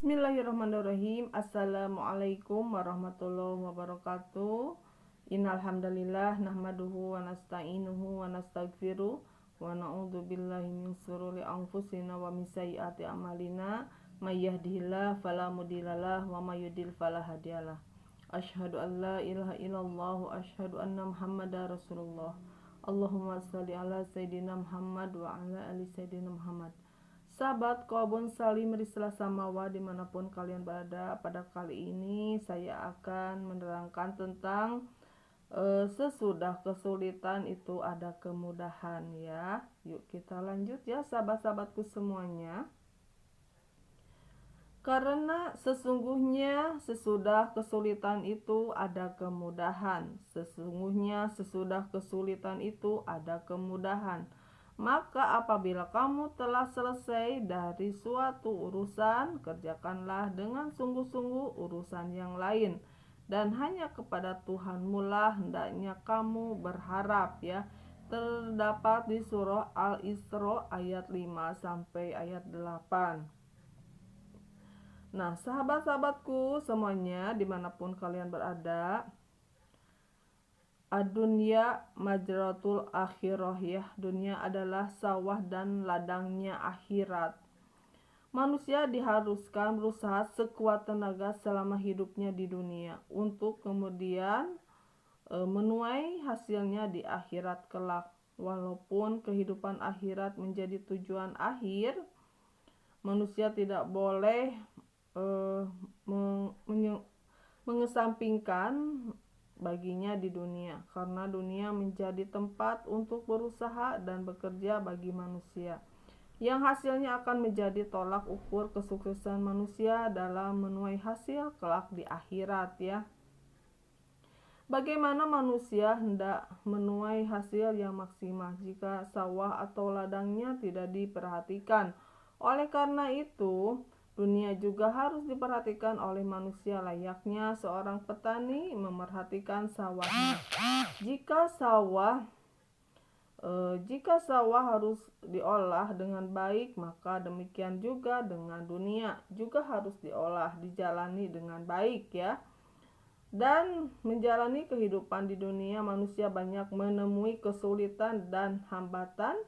Bismillahirrahmanirrahim. Assalamualaikum warahmatullahi wabarakatuh. Innal hamdalillah nahmaduhu wa nasta'inuhu wa nastaghfiruh wa na'udzu billahi min shururi anfusina wa min sayyiati a'malina. May yahdihillahu fala mudhillalah wa may yudhlil fala hadiyalah. Asyhadu an la ilaha illallah wa asyhadu anna Muhammadar Rasulullah. Allahumma shalli ala sayidina Muhammad wa ala ali sayidina Muhammad. Sahabat Kobun Salim Rislah Samawa dimanapun kalian berada, pada kali ini saya akan menerangkan tentang sesudah kesulitan itu ada kemudahan ya. Yuk kita lanjut ya sahabat-sahabatku semuanya. Karena sesungguhnya sesudah kesulitan itu ada kemudahan. Sesungguhnya sesudah kesulitan itu ada kemudahan. Maka apabila kamu telah selesai dari suatu urusan, kerjakanlah dengan sungguh-sungguh urusan yang lain. Dan hanya kepada Tuhanmu lah hendaknya kamu berharap ya. Terdapat di surah Al-Isra ayat 5 sampai ayat 8. Nah, sahabat-sahabatku semuanya dimanapun kalian berada, Ad-dunya majratul akhirah ya. Dunia adalah sawah dan ladangnya akhirat. Manusia diharuskan berusaha sekuat tenaga selama hidupnya di dunia untuk kemudian menuai hasilnya di akhirat kelak. Walaupun kehidupan akhirat menjadi tujuan akhir, manusia tidak boleh mengesampingkan baginya di dunia, karena dunia menjadi tempat untuk berusaha dan bekerja bagi manusia, yang hasilnya akan menjadi tolak ukur kesuksesan manusia dalam menuai hasil kelak di akhirat ya. Bagaimana manusia hendak menuai hasil yang maksimal jika sawah atau ladangnya tidak diperhatikan? Oleh karena itu, dunia juga harus diperhatikan oleh manusia layaknya seorang petani memerhatikan sawahnya. Jika sawah harus diolah dengan baik, maka demikian juga dengan dunia juga harus diolah, dijalani dengan baik ya. Dan menjalani kehidupan di dunia, manusia banyak menemui kesulitan dan hambatan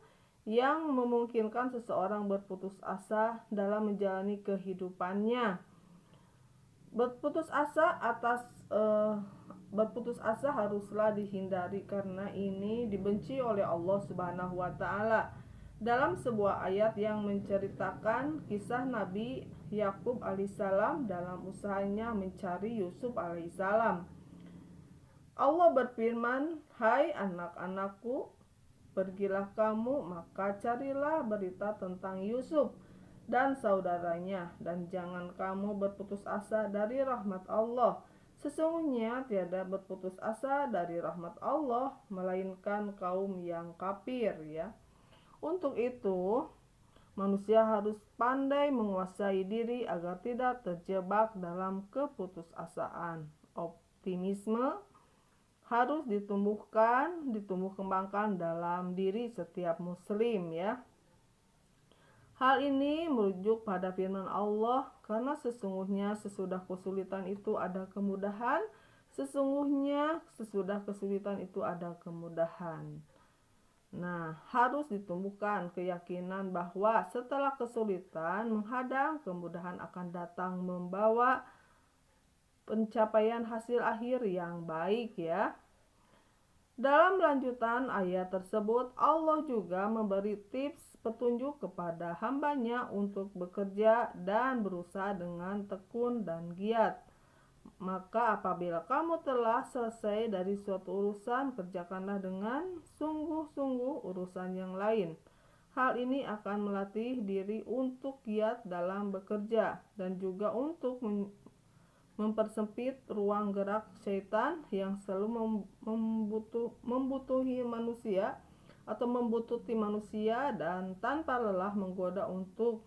yang memungkinkan seseorang berputus asa dalam menjalani kehidupannya. Berputus asa haruslah dihindari karena ini dibenci oleh Allah Subhanahu wa taala. Dalam sebuah ayat yang menceritakan kisah Nabi Yakub alaihissalam dalam usahanya mencari Yusuf alaihissalam, Allah berfirman, "Hai anak-anakku, pergilah kamu, maka carilah berita tentang Yusuf dan saudaranya, dan jangan kamu berputus asa dari rahmat Allah. Sesungguhnya tiada berputus asa dari rahmat Allah, melainkan kaum yang kafir ya." Untuk itu, manusia harus pandai menguasai diri agar tidak terjebak dalam keputusasaan. Optimisme harus ditumbuh kembangkan dalam diri setiap muslim ya. Hal ini merujuk pada firman Allah, karena sesungguhnya sesudah kesulitan itu ada kemudahan. Sesungguhnya sesudah kesulitan itu ada kemudahan. Nah, harus ditumbuhkan keyakinan bahwa setelah kesulitan menghadang, kemudahan akan datang membawa pencapaian hasil akhir yang baik ya. Dalam lanjutan ayat tersebut, Allah juga memberi tips petunjuk kepada hambanya untuk bekerja dan berusaha dengan tekun dan giat. Maka apabila kamu telah selesai dari suatu urusan, kerjakanlah dengan sungguh-sungguh urusan yang lain. Hal ini akan melatih diri untuk giat dalam bekerja dan juga untuk mempersempit ruang gerak syaitan yang selalu membutuhkan manusia dan tanpa lelah menggoda untuk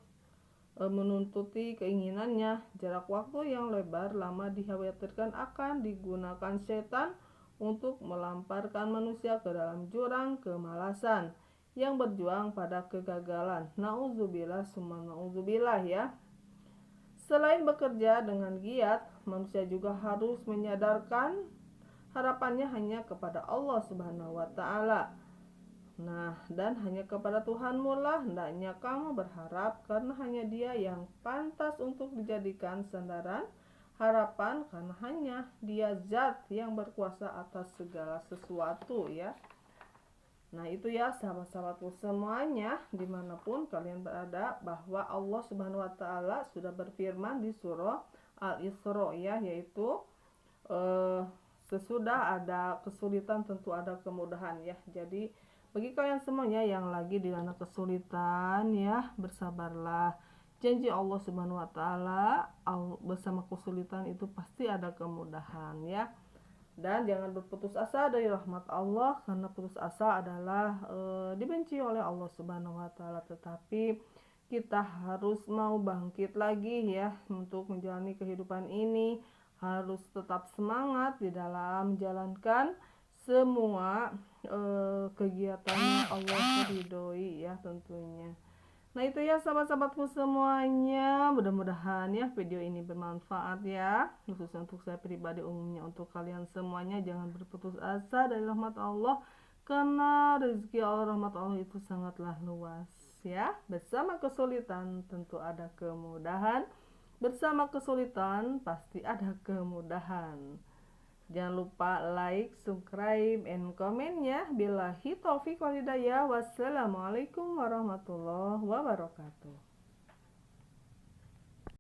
menuntuti keinginannya. Jarak waktu yang lebar lama dikhawatirkan akan digunakan setan untuk melamparkan manusia ke dalam jurang kemalasan yang berjuang pada kegagalan. Nauzubillah summa nauzubillah ya. Selain Selain bekerja dengan giat, manusia juga harus menyadarkan harapannya hanya kepada Allah Subhanahu wa taala. Nah, dan hanya kepada Tuhanmu lah hendaknya kamu berharap, karena hanya Dia yang pantas untuk dijadikan sandaran harapan, karena hanya Dia zat yang berkuasa atas segala sesuatu ya. Nah itu ya sahabat-sahabatku semuanya, dimanapun kalian berada, bahwa Allah Subhanahu wa taala sudah berfirman di surah Al-Isra ya, yaitu sesudah ada kesulitan tentu ada kemudahan ya. Jadi bagi kalian semuanya yang lagi dilanda kesulitan ya, bersabarlah. Janji Allah Subhanahu wa taala, bersama kesulitan itu pasti ada kemudahan ya. Dan jangan berputus asa dari rahmat Allah, karena putus asa adalah dibenci oleh Allah Subhanahu wa taala. Tetapi kita harus mau bangkit lagi ya untuk menjalani kehidupan ini, harus tetap semangat di dalam menjalankan semua kegiatan yang Allah ridhoi ya tentunya. Nah itu ya sahabat-sahabatku semuanya, mudah-mudahan ya video ini bermanfaat ya, khususnya untuk saya pribadi, umumnya untuk kalian semuanya. Jangan berputus asa dari rahmat Allah, karena rezeki Allah, rahmat Allah itu sangatlah luas ya. Bersama kesulitan tentu ada kemudahan, bersama kesulitan pasti ada kemudahan. Jangan lupa like, subscribe, and comment ya. Billahi taufiq wal hidayah. Wassalamualaikum warahmatullahi wabarakatuh.